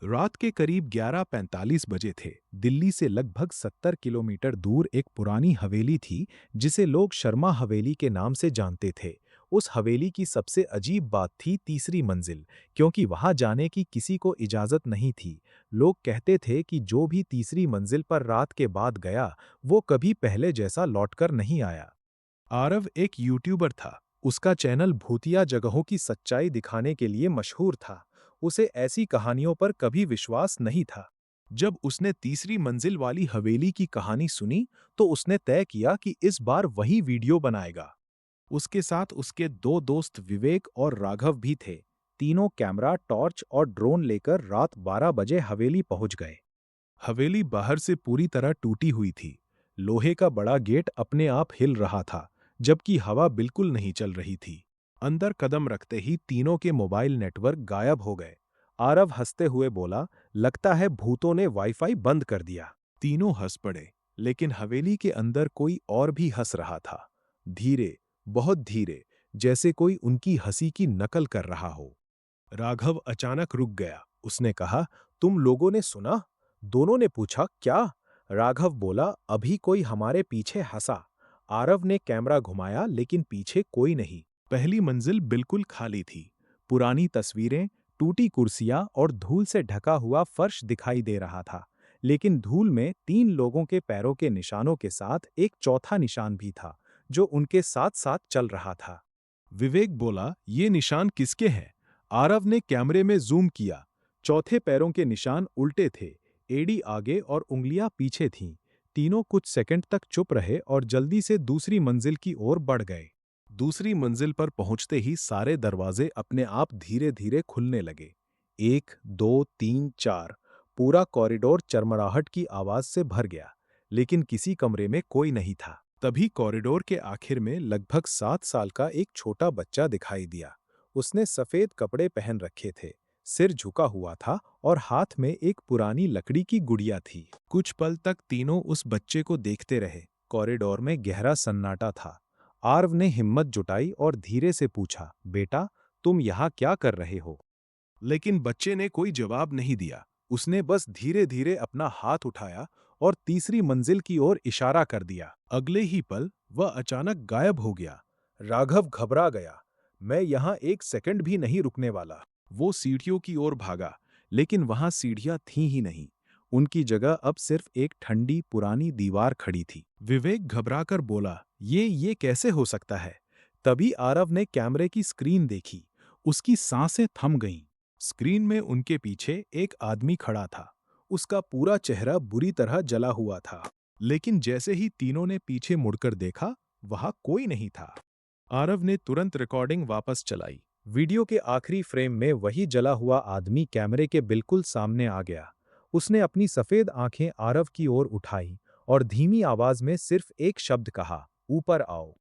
रात के करीब 11:45 बजे थे। दिल्ली से लगभग 70 किलोमीटर दूर एक पुरानी हवेली थी, जिसे लोग शर्मा हवेली के नाम से जानते थे। उस हवेली की सबसे अजीब बात थी तीसरी मंजिल, क्योंकि वहां जाने की किसी को इजाजत नहीं थी। लोग कहते थे कि जो भी तीसरी मंजिल पर रात के बाद गया, वो कभी पहले जैसा लौटकर नहीं आया। आरव एक यूट्यूबर था। उसका चैनल भूतिया जगहों की सच्चाई दिखाने के लिए मशहूर था। उसे ऐसी कहानियों पर कभी विश्वास नहीं था। जब उसने तीसरी मंजिल वाली हवेली की कहानी सुनी, तो उसने तय किया कि इस बार वही वीडियो बनाएगा। उसके साथ उसके दो दोस्त विवेक और राघव भी थे। तीनों कैमरा, टॉर्च और ड्रोन लेकर रात 12 बजे हवेली पहुंच गए। हवेली बाहर से पूरी तरह टूटी हुई थी। लोहे का बड़ा गेट अपने आप हिल रहा था, जबकि हवा बिल्कुल नहीं चल रही थी। अंदर कदम रखते ही तीनों के मोबाइल नेटवर्क गायब हो गए। आरव हंसते हुए बोला, लगता है भूतों ने वाईफाई बंद कर दिया। तीनों हंस पड़े, लेकिन हवेली के अंदर कोई और भी हंस रहा था। धीरे, बहुत धीरे, जैसे कोई उनकी हंसी की नकल कर रहा हो। राघव अचानक रुक गया। उसने कहा, तुम लोगों ने सुना? दोनों ने पूछा, क्या? राघव बोला, अभी कोई हमारे पीछे हंसा। आरव ने कैमरा घुमाया, लेकिन पीछे कोई नहीं। पहली मंजिल बिल्कुल खाली थी। पुरानी तस्वीरें, टूटी कुर्सियां और धूल से ढका हुआ फर्श दिखाई दे रहा था। लेकिन धूल में 3 लोगों के पैरों के निशानों के साथ एक चौथा निशान भी था, जो उनके साथ साथ चल रहा था। विवेक बोला, ये निशान किसके हैं? आरव ने कैमरे में जूम किया। चौथे पैरों के निशान उल्टे थे, एड़ी आगे और उंगलियां पीछे थीं। तीनों कुछ सेकंड तक चुप रहे और जल्दी से दूसरी मंजिल की ओर बढ़ गए। दूसरी मंजिल पर पहुंचते ही सारे दरवाजे अपने आप धीरे धीरे खुलने लगे। 1, 2, 3, 4। पूरा कॉरिडोर चरमराहट की आवाज से भर गया, लेकिन किसी कमरे में कोई नहीं था। तभी कॉरिडोर के आखिर में लगभग 7 साल का एक छोटा बच्चा दिखाई दिया। उसने सफेद कपड़े पहन रखे थे, सिर झुका हुआ था और हाथ में एक पुरानी लकड़ी की गुड़िया थी। कुछ पल तक तीनों उस बच्चे को देखते रहे। कॉरिडोर में गहरा सन्नाटा था। आर्व ने हिम्मत जुटाई और धीरे से पूछा, बेटा, तुम यहाँ क्या कर रहे हो? लेकिन बच्चे ने कोई जवाब नहीं दिया। उसने बस धीरे धीरे अपना हाथ उठाया और तीसरी मंजिल की ओर इशारा कर दिया। अगले ही पल वह अचानक गायब हो गया। राघव घबरा गया। मैं यहाँ एक सेकंड भी नहीं रुकने वाला। वो सीढ़ियों की ओर भागा, लेकिन वहां सीढ़ियां थीं ही नहीं। उनकी जगह अब सिर्फ एक ठंडी पुरानी दीवार खड़ी थी। विवेक घबराकर बोला, ये कैसे हो सकता है? तभी आरव ने कैमरे की स्क्रीन देखी। उसकी सांसें थम गईं। स्क्रीन में उनके पीछे एक आदमी खड़ा था। उसका पूरा चेहरा बुरी तरह जला हुआ था। लेकिन जैसे ही तीनों ने पीछे मुड़कर देखा, वहां कोई नहीं था। आरव ने तुरंत रिकॉर्डिंग वापस चलाई। वीडियो के आखिरी फ्रेम में वही जला हुआ आदमी कैमरे के बिल्कुल सामने आ गया। उसने अपनी सफेद आंखें आरव की ओर उठाई और धीमी आवाज में सिर्फ एक शब्द कहा, ऊपर आओ।